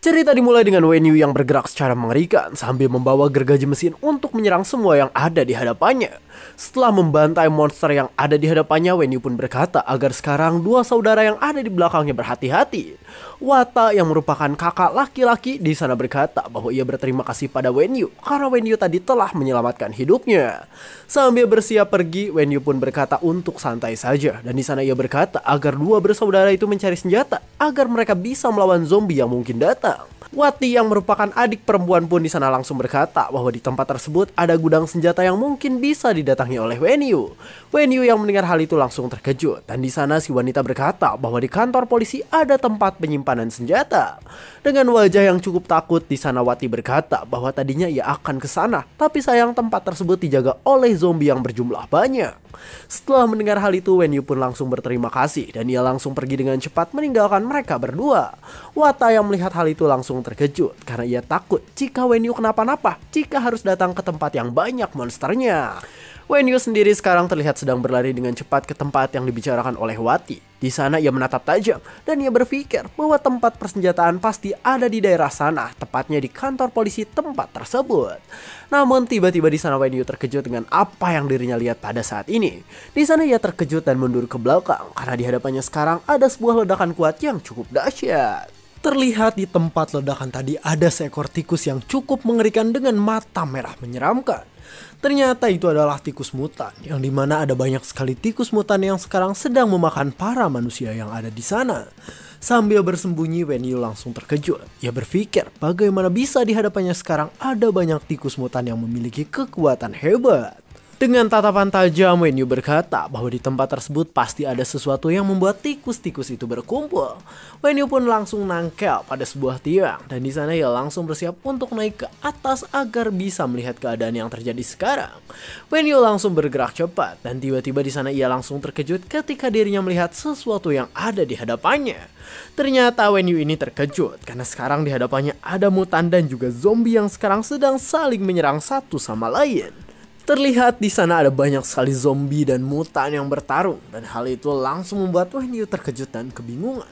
Cerita dimulai dengan Wenyu yang bergerak secara mengerikan sambil membawa gergaji mesin untuk menyerang semua yang ada di hadapannya. Setelah membantai monster yang ada di hadapannya, Wenyu pun berkata agar sekarang dua saudara yang ada di belakangnya berhati-hati. Wata yang merupakan kakak laki-laki di sana berkata bahwa ia berterima kasih pada Wenyu karena Wenyu tadi telah menyelamatkan hidupnya. Sambil bersiap pergi, Wenyu pun berkata untuk santai saja, dan di sana ia berkata agar dua bersaudara itu mencari senjata agar mereka bisa melawan zombie yang mungkin datang. Wati yang merupakan adik perempuan pun di sana langsung berkata bahwa di tempat tersebut ada gudang senjata yang mungkin bisa didatangi oleh Wenyu. Wenyu yang mendengar hal itu langsung terkejut, dan di sana si wanita berkata bahwa di kantor polisi ada tempat penyimpanan senjata. Dengan wajah yang cukup takut, di sana Wati berkata bahwa tadinya ia akan ke sana, tapi sayang tempat tersebut dijaga oleh zombie yang berjumlah banyak. Setelah mendengar hal itu, Wenyu pun langsung berterima kasih dan ia langsung pergi dengan cepat meninggalkan mereka berdua. Wata yang melihat hal itu langsung terkejut karena ia takut jika Wenyu kenapa-napa jika harus datang ke tempat yang banyak monsternya. Wenyu sendiri sekarang terlihat sedang berlari dengan cepat ke tempat yang dibicarakan oleh Wati. Di sana ia menatap tajam dan ia berpikir bahwa tempat persenjataan pasti ada di daerah sana, tepatnya di kantor polisi tempat tersebut. Namun tiba-tiba di sana Wenyu terkejut dengan apa yang dirinya lihat pada saat ini. Di sana ia terkejut dan mundur ke belakang karena di hadapannya sekarang ada sebuah ledakan kuat yang cukup dahsyat. Terlihat di tempat ledakan tadi ada seekor tikus yang cukup mengerikan dengan mata merah menyeramkan. Ternyata itu adalah tikus mutan, yang dimana ada banyak sekali tikus mutan yang sekarang sedang memakan para manusia yang ada di sana. Sambil bersembunyi, Wenyu langsung terkejut. Ia berpikir bagaimana bisa di hadapannya sekarang ada banyak tikus mutan yang memiliki kekuatan hebat. Dengan tatapan tajam, Wenyu berkata bahwa di tempat tersebut pasti ada sesuatu yang membuat tikus-tikus itu berkumpul. Wenyu pun langsung nangkel pada sebuah tiang, dan di sana ia langsung bersiap untuk naik ke atas agar bisa melihat keadaan yang terjadi sekarang. Wenyu langsung bergerak cepat, dan tiba-tiba di sana ia langsung terkejut ketika dirinya melihat sesuatu yang ada di hadapannya. Ternyata Wenyu ini terkejut karena sekarang di hadapannya ada mutan dan juga zombie yang sekarang sedang saling menyerang satu sama lain. Terlihat di sana ada banyak sekali zombie dan mutan yang bertarung, dan hal itu langsung membuat Wenyu terkejut dan kebingungan.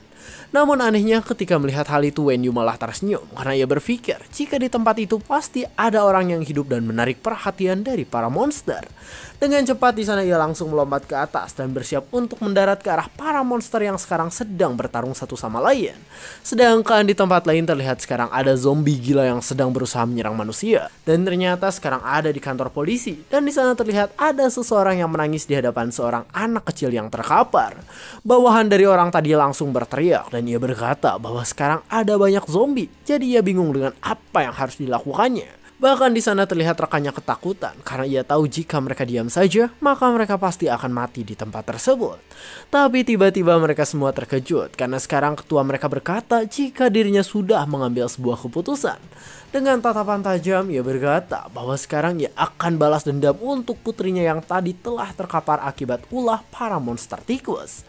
Namun anehnya ketika melihat hal itu, Wenyu malah tersenyum karena ia berpikir jika di tempat itu pasti ada orang yang hidup dan menarik perhatian dari para monster. Dengan cepat di sana ia langsung melompat ke atas dan bersiap untuk mendarat ke arah para monster yang sekarang sedang bertarung satu sama lain. Sedangkan di tempat lain terlihat sekarang ada zombie gila yang sedang berusaha menyerang manusia, dan ternyata sekarang ada di kantor polisi, dan di sana terlihat ada seseorang yang menangis di hadapan seorang anak kecil yang terkapar. Bawahan dari orang tadi langsung berteriak dan ia berkata bahwa sekarang ada banyak zombie, jadi ia bingung dengan apa yang harus dilakukannya. Bahkan di sana terlihat rekannya ketakutan karena ia tahu jika mereka diam saja maka mereka pasti akan mati di tempat tersebut. Tapi tiba-tiba mereka semua terkejut karena sekarang ketua mereka berkata jika dirinya sudah mengambil sebuah keputusan. Dengan tatapan tajam ia berkata bahwa sekarang ia akan balas dendam untuk putrinya yang tadi telah terkapar akibat ulah para monster tikus.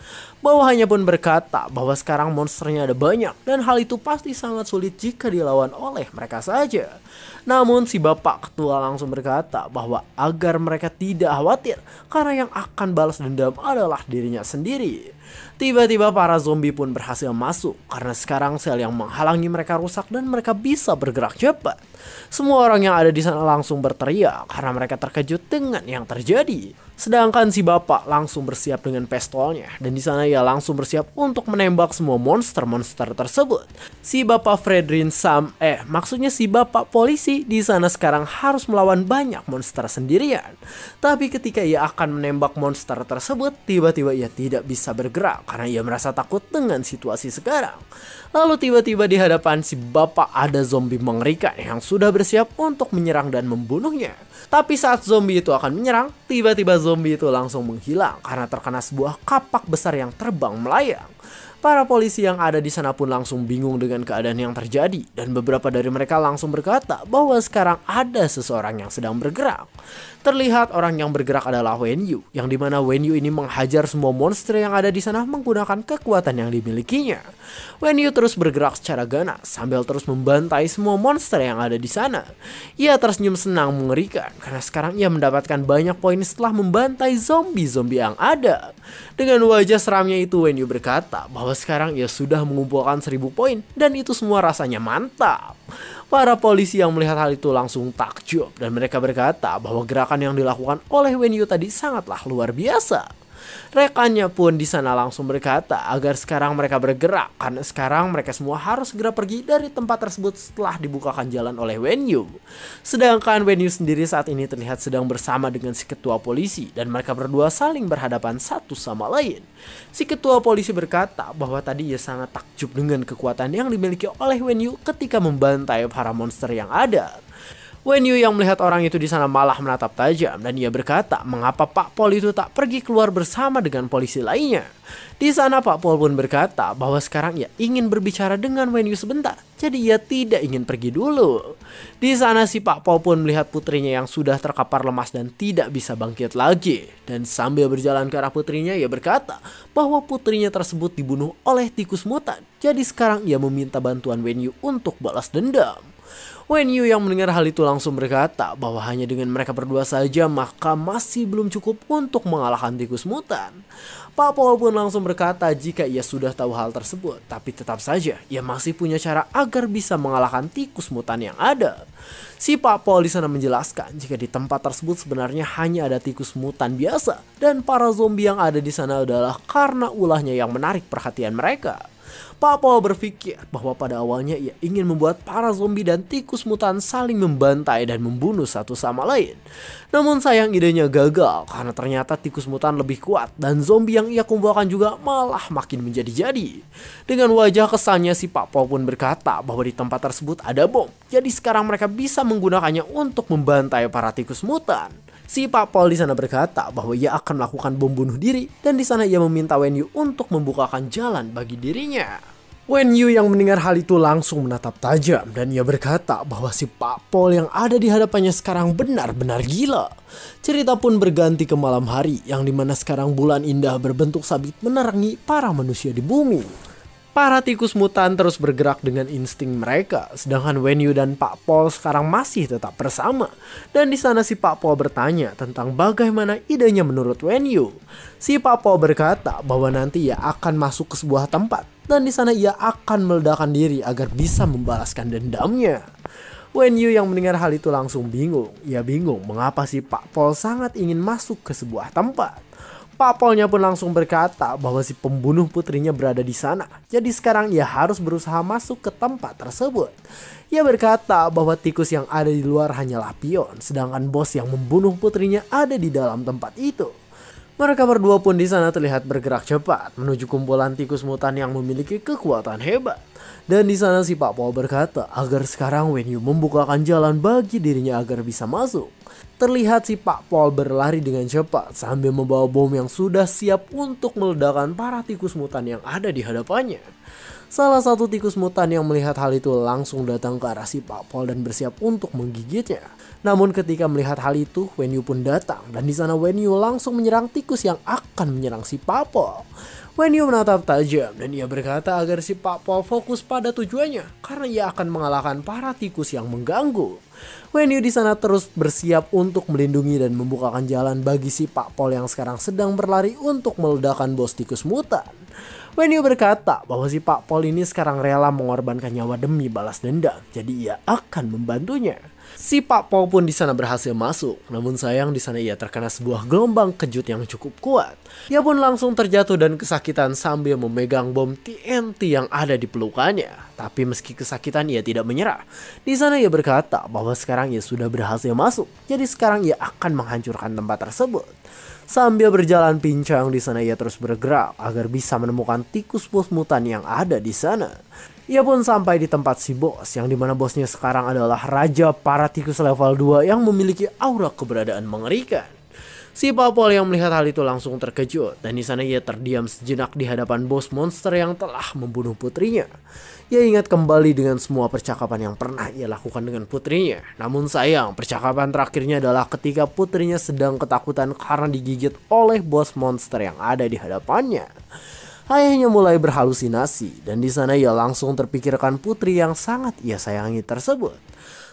Bawahannya pun berkata bahwa sekarang monsternya ada banyak dan hal itu pasti sangat sulit jika dilawan oleh mereka saja. Namun si bapak ketua langsung berkata bahwa agar mereka tidak khawatir karena yang akan balas dendam adalah dirinya sendiri. Tiba-tiba para zombie pun berhasil masuk karena sekarang sel yang menghalangi mereka rusak dan mereka bisa bergerak cepat. Semua orang yang ada di sana langsung berteriak karena mereka terkejut dengan yang terjadi. Sedangkan si bapak langsung bersiap dengan pistolnya dan di sana ia langsung bersiap untuk menembak semua monster-monster tersebut. Si bapak Fredrin maksudnya si bapak polisi di sana sekarang harus melawan banyak monster sendirian. Tapi ketika ia akan menembak monster tersebut, tiba-tiba ia tidak bisa bergerak karena ia merasa takut dengan situasi sekarang. Lalu tiba-tiba di hadapan si bapak ada zombie mengerikan yang sudah bersiap untuk menyerang dan membunuhnya. Tapi saat zombie itu akan menyerang, tiba-tiba zombie itu langsung menghilang karena terkena sebuah kapak besar yang terbang melayang. Para polisi yang ada di sana pun langsung bingung dengan keadaan yang terjadi dan beberapa dari mereka langsung berkata bahwa sekarang ada seseorang yang sedang bergerak. Terlihat orang yang bergerak adalah Wenyu, yang dimana Wenyu ini menghajar semua monster yang ada di sana menggunakan kekuatan yang dimilikinya. Wenyu terus bergerak secara ganas sambil terus membantai semua monster yang ada di sana. Ia tersenyum senang mengerikan karena sekarang ia mendapatkan banyak poin setelah membantai zombie-zombie yang ada. Dengan wajah seramnya itu Wenyu berkata bahwa bahwa sekarang ia sudah mengumpulkan 1000 poin dan itu semua rasanya mantap. Para polisi yang melihat hal itu langsung takjub dan mereka berkata bahwa gerakan yang dilakukan oleh Wenyu tadi sangatlah luar biasa. Rekannya pun di sana langsung berkata agar sekarang mereka bergerak karena sekarang mereka semua harus segera pergi dari tempat tersebut setelah dibukakan jalan oleh Wenyu. Sedangkan Wenyu sendiri saat ini terlihat sedang bersama dengan si ketua polisi dan mereka berdua saling berhadapan satu sama lain. Si ketua polisi berkata bahwa tadi ia sangat takjub dengan kekuatan yang dimiliki oleh Wenyu ketika membantai para monster yang ada. Wenyu yang melihat orang itu di sana malah menatap tajam dan ia berkata mengapa Pak Pol itu tak pergi keluar bersama dengan polisi lainnya. Di sana Pak Pol pun berkata bahwa sekarang ia ingin berbicara dengan Wenyu sebentar, jadi ia tidak ingin pergi dulu. Di sana si Pak Pol pun melihat putrinya yang sudah terkapar lemas dan tidak bisa bangkit lagi. Dan sambil berjalan ke arah putrinya ia berkata bahwa putrinya tersebut dibunuh oleh tikus mutan. Jadi sekarang ia meminta bantuan Wenyu untuk balas dendam. Wenyu yang mendengar hal itu langsung berkata bahwa hanya dengan mereka berdua saja maka masih belum cukup untuk mengalahkan tikus mutan. Pak Pol pun langsung berkata jika ia sudah tahu hal tersebut, tapi tetap saja ia masih punya cara agar bisa mengalahkan tikus mutan yang ada. Si Pak Pol di sana menjelaskan jika di tempat tersebut sebenarnya hanya ada tikus mutan biasa dan para zombie yang ada di sana adalah karena ulahnya yang menarik perhatian mereka. Pak Pol berpikir bahwa pada awalnya ia ingin membuat para zombie dan tikus mutan saling membantai dan membunuh satu sama lain. Namun sayang idenya gagal karena ternyata tikus mutan lebih kuat dan zombie yang ia kumpulkan juga malah makin menjadi-jadi. Dengan wajah kesalnya si Pak Pol pun berkata bahwa di tempat tersebut ada bom. Jadi sekarang mereka bisa menggunakannya untuk membantai para tikus mutan. Si Pak Pol di sana berkata bahwa ia akan melakukan bom bunuh diri dan di sana ia meminta Wenyu untuk membukakan jalan bagi dirinya. Wenyu yang mendengar hal itu langsung menatap tajam dan ia berkata bahwa si Pak Pol yang ada di hadapannya sekarang benar-benar gila. Cerita pun berganti ke malam hari yang dimana sekarang bulan indah berbentuk sabit menerangi para manusia di bumi. Para tikus mutan terus bergerak dengan insting mereka, sedangkan Wenyu dan Pak Pol sekarang masih tetap bersama. Dan di sana si Pak Pol bertanya tentang bagaimana idenya menurut Wenyu. Si Pak Pol berkata bahwa nanti ia akan masuk ke sebuah tempat dan di sana ia akan meledakkan diri agar bisa membalaskan dendamnya. Wenyu yang mendengar hal itu langsung bingung. Ia bingung mengapa si Pak Pol sangat ingin masuk ke sebuah tempat. Pak Polnya pun langsung berkata bahwa si pembunuh putrinya berada di sana. Jadi sekarang ia harus berusaha masuk ke tempat tersebut. Ia berkata bahwa tikus yang ada di luar hanyalah pion, sedangkan bos yang membunuh putrinya ada di dalam tempat itu. Mereka berdua pun di sana terlihat bergerak cepat menuju kumpulan tikus mutan yang memiliki kekuatan hebat. Dan di sana si Pak Pol berkata agar sekarang Wenyu membukakan jalan bagi dirinya agar bisa masuk. Terlihat si Pak Pol berlari dengan cepat sambil membawa bom yang sudah siap untuk meledakkan para tikus mutan yang ada di hadapannya. Salah satu tikus mutan yang melihat hal itu langsung datang ke arah si Pak Pol dan bersiap untuk menggigitnya. Namun ketika melihat hal itu, Wenyu pun datang dan di sana Wenyu langsung menyerang tikus yang akan menyerang si Pak Pol. Wenyu menatap tajam dan ia berkata agar si Pak Pol fokus pada tujuannya karena ia akan mengalahkan para tikus yang mengganggu. Wenyu di sana terus bersiap untuk melindungi dan membukakan jalan bagi si Pak Pol yang sekarang sedang berlari untuk meledakkan bos tikus mutan. Wenyu berkata bahwa si Pak Pol ini sekarang rela mengorbankan nyawa demi balas dendam, jadi ia akan membantunya. Si Pak Pol pun di sana berhasil masuk, namun sayang di sana ia terkena sebuah gelombang kejut yang cukup kuat. Ia pun langsung terjatuh dan kesakitan sambil memegang bom TNT yang ada di pelukannya. Tapi meski kesakitan ia tidak menyerah. Di sana ia berkata bahwa sekarang ia sudah berhasil masuk, jadi sekarang ia akan menghancurkan tempat tersebut. Sambil berjalan pincang di sana ia terus bergerak agar bisa menemukan tikus bos mutan yang ada di sana. Ia pun sampai di tempat si bos yang dimana bosnya sekarang adalah raja para tikus level 2 yang memiliki aura keberadaan mengerikan. Si Pak Pol yang melihat hal itu langsung terkejut dan di sana ia terdiam sejenak di hadapan bos monster yang telah membunuh putrinya. Ia ingat kembali dengan semua percakapan yang pernah ia lakukan dengan putrinya. Namun sayang, percakapan terakhirnya adalah ketika putrinya sedang ketakutan karena digigit oleh bos monster yang ada di hadapannya. Ayahnya mulai berhalusinasi dan di sana ia langsung terpikirkan putri yang sangat ia sayangi tersebut.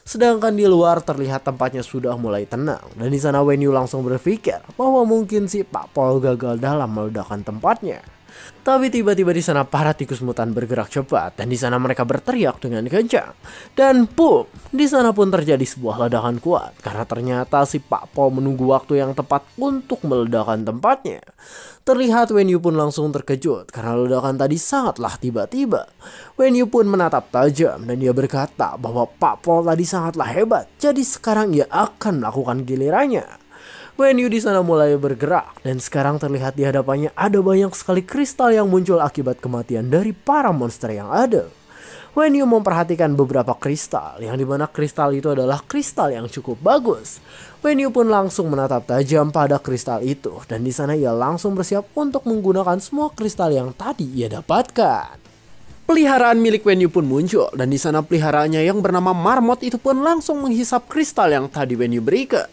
Sedangkan di luar terlihat tempatnya sudah mulai tenang dan di sana Wenyu langsung berpikir bahwa mungkin si Pak Pol gagal dalam meledakkan tempatnya. Tapi tiba-tiba di sana para tikus mutan bergerak cepat dan di sana mereka berteriak dengan kencang. Dan boom, di sana pun terjadi sebuah ledakan kuat karena ternyata si Pak Pol menunggu waktu yang tepat untuk meledakkan tempatnya. Terlihat Wenyu pun langsung terkejut karena ledakan tadi sangatlah tiba-tiba. Wenyu pun menatap tajam dan dia berkata bahwa Pak Pol tadi sangatlah hebat, jadi sekarang ia akan melakukan gilirannya. Wenyu di sana mulai bergerak dan sekarang terlihat di hadapannya ada banyak sekali kristal yang muncul akibat kematian dari para monster yang ada. Wenyu memperhatikan beberapa kristal, yang dimana kristal itu adalah kristal yang cukup bagus. Wenyu pun langsung menatap tajam pada kristal itu dan di sana ia langsung bersiap untuk menggunakan semua kristal yang tadi ia dapatkan. Peliharaan milik Wenyu pun muncul dan di sana peliharaannya yang bernama Marmot itu pun langsung menghisap kristal yang tadi Wenyu berikan.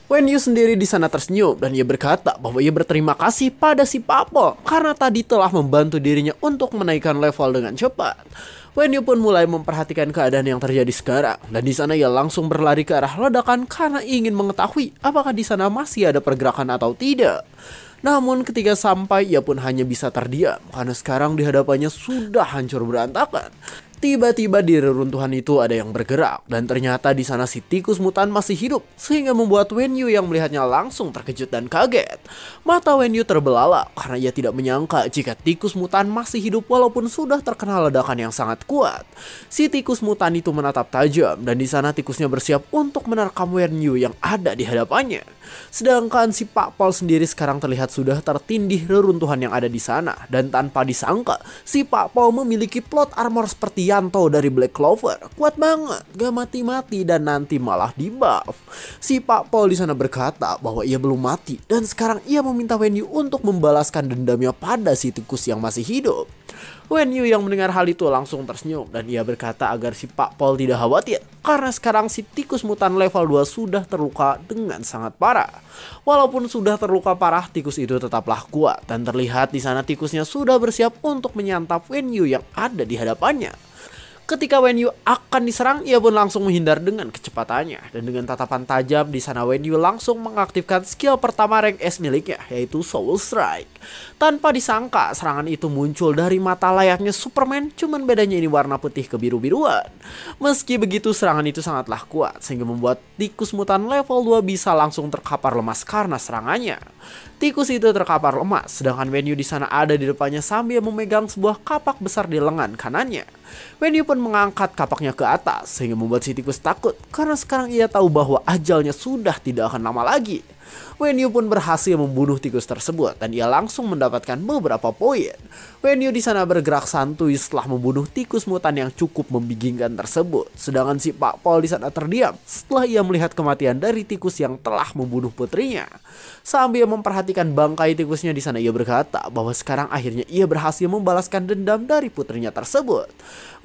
Wenyu sendiri di sana tersenyum dan ia berkata bahwa ia berterima kasih pada si Pak Pol karena tadi telah membantu dirinya untuk menaikkan level dengan cepat. Wenyu pun mulai memperhatikan keadaan yang terjadi sekarang dan di sana ia langsung berlari ke arah ledakan karena ingin mengetahui apakah di sana masih ada pergerakan atau tidak. Namun ketika sampai ia pun hanya bisa terdiam karena sekarang di hadapannya sudah hancur berantakan. Tiba-tiba di reruntuhan itu ada yang bergerak dan ternyata di sana si tikus mutan masih hidup sehingga membuat Wenyu yang melihatnya langsung terkejut dan kaget. Mata Wenyu terbelalak karena ia tidak menyangka jika tikus mutan masih hidup walaupun sudah terkena ledakan yang sangat kuat. Si tikus mutan itu menatap tajam dan di sana tikusnya bersiap untuk menerkam Wenyu yang ada di hadapannya. Sedangkan si Pak Pol sendiri sekarang terlihat sudah tertindih reruntuhan yang ada di sana dan tanpa disangka si Pak Pol memiliki plot armor seperti Yanto dari Black Clover, kuat banget, gak mati-mati dan nanti malah di buff. Si Pak Pol di sana berkata bahwa ia belum mati dan sekarang ia meminta Wenyu untuk membalaskan dendamnya pada si tikus yang masih hidup. Wenyu yang mendengar hal itu langsung tersenyum dan ia berkata agar si Pak Pol tidak khawatir karena sekarang si tikus mutan level 2 sudah terluka dengan sangat parah. Walaupun sudah terluka parah, tikus itu tetaplah kuat dan terlihat di sana tikusnya sudah bersiap untuk menyantap Wenyu yang ada di hadapannya. Ketika Wenyu akan diserang, ia pun langsung menghindar dengan kecepatannya. Dan dengan tatapan tajam, di sana Wenyu langsung mengaktifkan skill pertama rank S miliknya, yaitu Soul Strike. Tanpa disangka, serangan itu muncul dari mata layaknya Superman, cuman bedanya ini warna putih kebiru-biruan. Meski begitu, serangan itu sangatlah kuat, sehingga membuat tikus mutan level 2 bisa langsung terkapar lemas karena serangannya. Tikus itu terkapar lemas, sedangkan Wenyu di sana ada di depannya sambil memegang sebuah kapak besar di lengan kanannya. Wenyu pun mengangkat kapaknya ke atas sehingga membuat si tikus takut karena sekarang ia tahu bahwa ajalnya sudah tidak akan lama lagi. Wenyu pun berhasil membunuh tikus tersebut dan ia langsung mendapatkan beberapa poin. Wenyu di sana bergerak santuy setelah membunuh tikus mutan yang cukup membingungkan tersebut. Sedangkan si Pak Pol di sana terdiam setelah ia melihat kematian dari tikus yang telah membunuh putrinya. Sambil memperhatikan bangkai tikusnya di sana ia berkata bahwa sekarang akhirnya ia berhasil membalaskan dendam dari putrinya tersebut.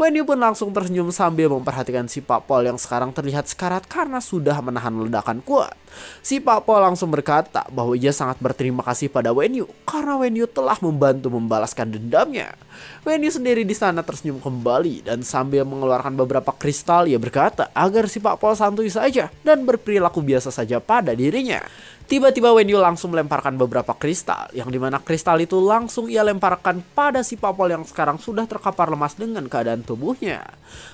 Wenyu pun langsung tersenyum sambil memperhatikan si Pak Pol yang sekarang terlihat sekarat karena sudah menahan ledakan kuat. Si Pak Pol langsung berkata bahwa ia sangat berterima kasih pada Wenyu karena Wenyu telah membantu membalaskan dendamnya. Wenyu sendiri di sana tersenyum kembali dan sambil mengeluarkan beberapa kristal ia berkata agar si Pak Pol santuy saja dan berperilaku biasa saja pada dirinya. Tiba-tiba Wenyu langsung melemparkan beberapa kristal, yang dimana kristal itu langsung ia lemparkan pada si Pak Pol yang sekarang sudah terkapar lemas dengan keadaan tubuhnya.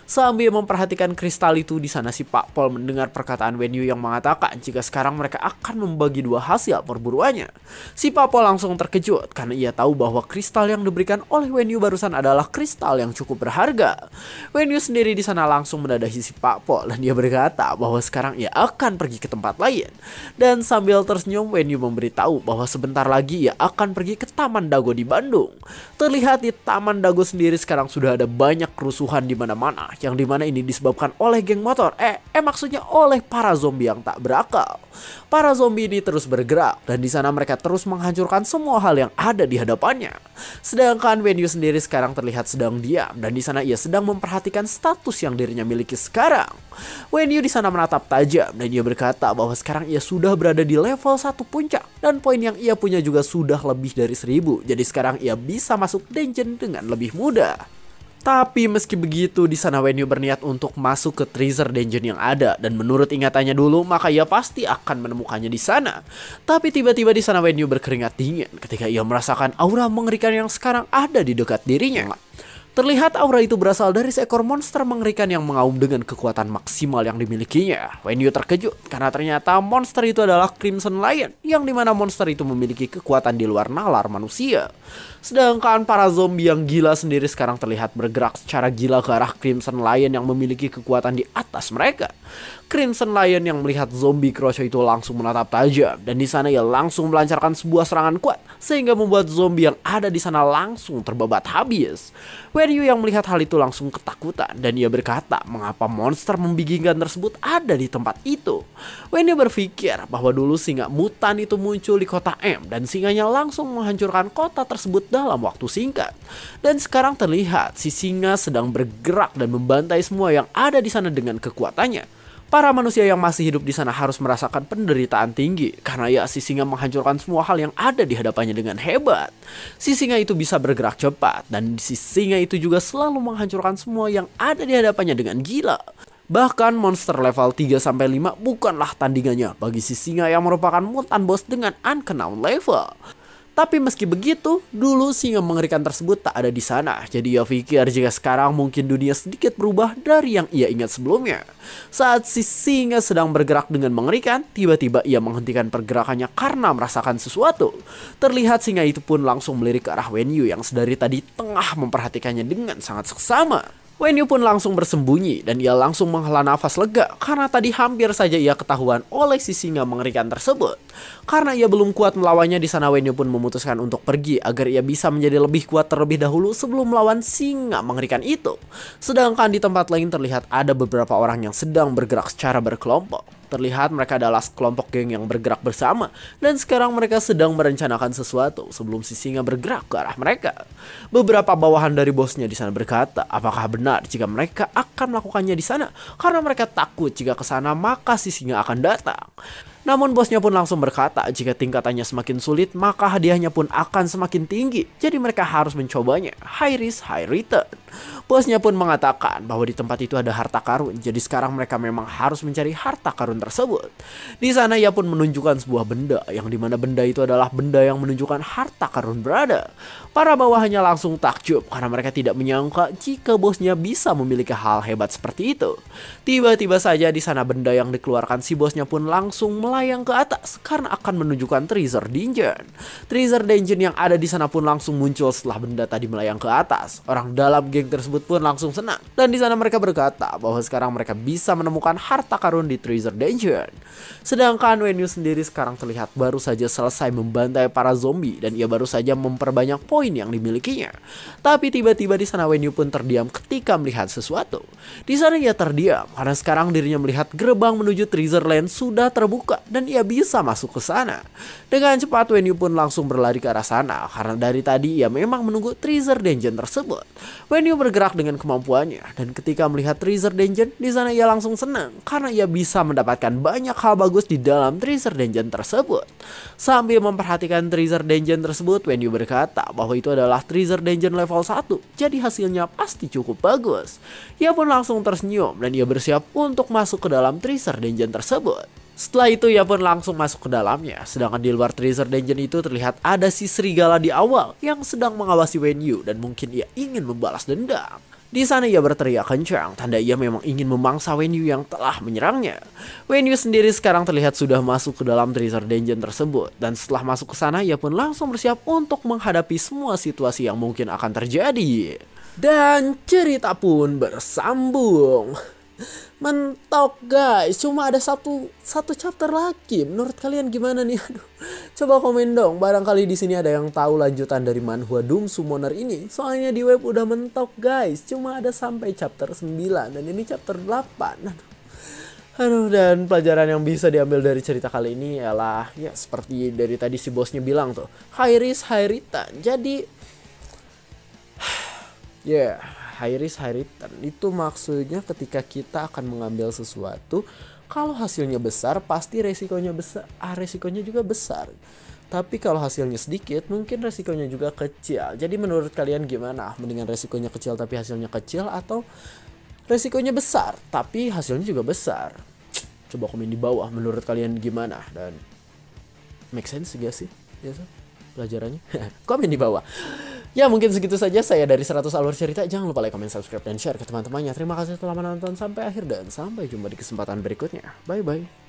Sambil memperhatikan kristal itu di sana si Pak Pol mendengar perkataan Wenyu yang mengatakan jika sekarang mereka akan membagi dua hasil perburuannya. Si Pak Pol langsung terkejut karena ia tahu bahwa kristal yang diberikan oleh Wenyu barusan adalah kristal yang cukup berharga. Wenyu sendiri di sana langsung menadahi si Pak Pol dan dia berkata bahwa sekarang ia akan pergi ke tempat lain. Dan sambil tersenyum, Wenyu memberitahu bahwa sebentar lagi ia akan pergi ke Taman Dago di Bandung. Terlihat di Taman Dago sendiri sekarang sudah ada banyak kerusuhan di mana-mana, yang dimana ini disebabkan oleh geng motor. Maksudnya oleh para zombie yang tak berakal. Para zombie ini terus bergerak dan di sana mereka terus menghancurkan semua hal yang ada di hadapannya. Sedangkan Wenyu sendiri sekarang terlihat sedang diam dan di sana ia sedang memperhatikan status yang dirinya miliki sekarang. Wenyu di sana menatap tajam dan ia berkata bahwa sekarang ia sudah berada di level 1 puncak dan poin yang ia punya juga sudah lebih dari 1000. Jadi sekarang ia bisa masuk dungeon dengan lebih mudah. Tapi meski begitu, di sana Wenyu berniat untuk masuk ke treasure dungeon yang ada, dan menurut ingatannya dulu, maka ia pasti akan menemukannya di sana. Tapi tiba-tiba di sana Wenyu berkeringat dingin ketika ia merasakan aura mengerikan yang sekarang ada di dekat dirinya. Terlihat aura itu berasal dari seekor monster mengerikan yang mengaum dengan kekuatan maksimal yang dimilikinya. Wenyu terkejut karena ternyata monster itu adalah Crimson Lion, yang dimana monster itu memiliki kekuatan di luar nalar manusia. Sedangkan para zombie yang gila sendiri sekarang terlihat bergerak secara gila ke arah Crimson Lion yang memiliki kekuatan di atas mereka. Crimson Lion yang melihat zombie Crosho itu langsung menatap tajam, dan di sana ia langsung melancarkan sebuah serangan kuat sehingga membuat zombie yang ada di sana langsung terbabat habis. Wenyu yang melihat hal itu langsung ketakutan, dan ia berkata mengapa monster membingungkan tersebut ada di tempat itu. Wenyu berpikir bahwa dulu singa mutan itu muncul di kota M, dan singanya langsung menghancurkan kota tersebut dalam waktu singkat. Dan sekarang terlihat si singa sedang bergerak dan membantai semua yang ada di sana dengan kekuatannya. Para manusia yang masih hidup di sana harus merasakan penderitaan tinggi karena ya si singa menghancurkan semua hal yang ada di hadapannya dengan hebat. Si singa itu bisa bergerak cepat, dan si singa itu juga selalu menghancurkan semua yang ada di hadapannya dengan gila. Bahkan monster level 3-5 bukanlah tandingannya bagi si singa yang merupakan mutan boss dengan unknown level. Tapi meski begitu, dulu singa mengerikan tersebut tak ada di sana. Jadi ia pikir jika sekarang mungkin dunia sedikit berubah dari yang ia ingat sebelumnya. Saat si singa sedang bergerak dengan mengerikan, tiba-tiba ia menghentikan pergerakannya karena merasakan sesuatu. Terlihat singa itu pun langsung melirik ke arah Wenyu yang sedari tadi tengah memperhatikannya dengan sangat seksama. Wenyu pun langsung bersembunyi, dan ia langsung menghela nafas lega karena tadi hampir saja ia ketahuan oleh si singa mengerikan tersebut. Karena ia belum kuat melawannya, di sana Wenyu pun memutuskan untuk pergi agar ia bisa menjadi lebih kuat terlebih dahulu sebelum melawan singa mengerikan itu. Sedangkan di tempat lain terlihat ada beberapa orang yang sedang bergerak secara berkelompok. Terlihat mereka adalah sekelompok geng yang bergerak bersama, dan sekarang mereka sedang merencanakan sesuatu sebelum si singa bergerak ke arah mereka. Beberapa bawahan dari bosnya di sana berkata, apakah benar jika mereka akan melakukannya di sana karena mereka takut jika ke sana maka si singa akan datang. Namun bosnya pun langsung berkata jika tingkatannya semakin sulit maka hadiahnya pun akan semakin tinggi. Jadi mereka harus mencobanya. High risk, high return. Bosnya pun mengatakan bahwa di tempat itu ada harta karun. Jadi sekarang mereka memang harus mencari harta karun tersebut. Di sana ia pun menunjukkan sebuah benda, yang dimana benda itu adalah benda yang menunjukkan harta karun berada. Para bawahannya langsung takjub karena mereka tidak menyangka jika bosnya bisa memiliki hal hebat seperti itu. Tiba-tiba saja di sana benda yang dikeluarkan si bosnya pun langsung melayang ke atas karena akan menunjukkan treasure dungeon. Treasure dungeon yang ada di sana pun langsung muncul setelah benda tadi melayang ke atas. Orang dalam geng tersebut pun langsung senang, dan di sana mereka berkata bahwa sekarang mereka bisa menemukan harta karun di treasure dungeon. Sedangkan Wenyu sendiri sekarang terlihat baru saja selesai membantai para zombie, dan ia baru saja memperbanyak poin yang dimilikinya. Tapi tiba-tiba di sana Wenyu pun terdiam ketika melihat sesuatu. Di sana ia terdiam karena sekarang dirinya melihat gerbang menuju treasure land sudah terbuka, dan ia bisa masuk ke sana. Dengan cepat Wenyu pun langsung berlari ke arah sana karena dari tadi ia memang menunggu treasure dungeon tersebut. Wenyu bergerak dengan kemampuannya, dan ketika melihat treasure dungeon di sana ia langsung senang karena ia bisa mendapatkan banyak hal bagus di dalam treasure dungeon tersebut. Sambil memperhatikan treasure dungeon tersebut, Wenyu berkata bahwa itu adalah treasure dungeon level 1, jadi hasilnya pasti cukup bagus. Ia pun langsung tersenyum dan ia bersiap untuk masuk ke dalam treasure dungeon tersebut. Setelah itu ia pun langsung masuk ke dalamnya. Sedangkan di luar treasure dungeon itu terlihat ada si serigala di awal yang sedang mengawasi Wenyu, dan mungkin ia ingin membalas dendam. Di sana ia berteriak kencang, tanda ia memang ingin memangsa Wenyu yang telah menyerangnya. Wenyu sendiri sekarang terlihat sudah masuk ke dalam treasure dungeon tersebut, dan setelah masuk ke sana ia pun langsung bersiap untuk menghadapi semua situasi yang mungkin akan terjadi. Dan cerita pun bersambung. Mentok guys, cuma ada satu chapter lagi. Menurut kalian gimana nih? Aduh, coba komen dong. Barangkali di sini ada yang tahu lanjutan dari manhwa Doom Summoner ini. Soalnya di web udah mentok guys, cuma ada sampai chapter 9 dan ini chapter 8. Aduh, dan pelajaran yang bisa diambil dari cerita kali ini ialah ya seperti dari tadi si bosnya bilang tuh, high risk high return. Jadi ya, high risk high return itu maksudnya ketika kita akan mengambil sesuatu, kalau hasilnya besar pasti resikonya besar, resikonya juga besar. Tapi kalau hasilnya sedikit, mungkin resikonya juga kecil. Jadi menurut kalian gimana? Mendingan resikonya kecil tapi hasilnya kecil, atau resikonya besar tapi hasilnya juga besar? Coba komen di bawah menurut kalian gimana, dan make sense gak sih? Ya, pelajarannya? Komen di bawah. Ya mungkin segitu saja saya dari 100 alur cerita. Jangan lupa like, comment, subscribe, dan share ke teman-temannya. Terima kasih telah menonton sampai akhir dan sampai jumpa di kesempatan berikutnya. Bye bye.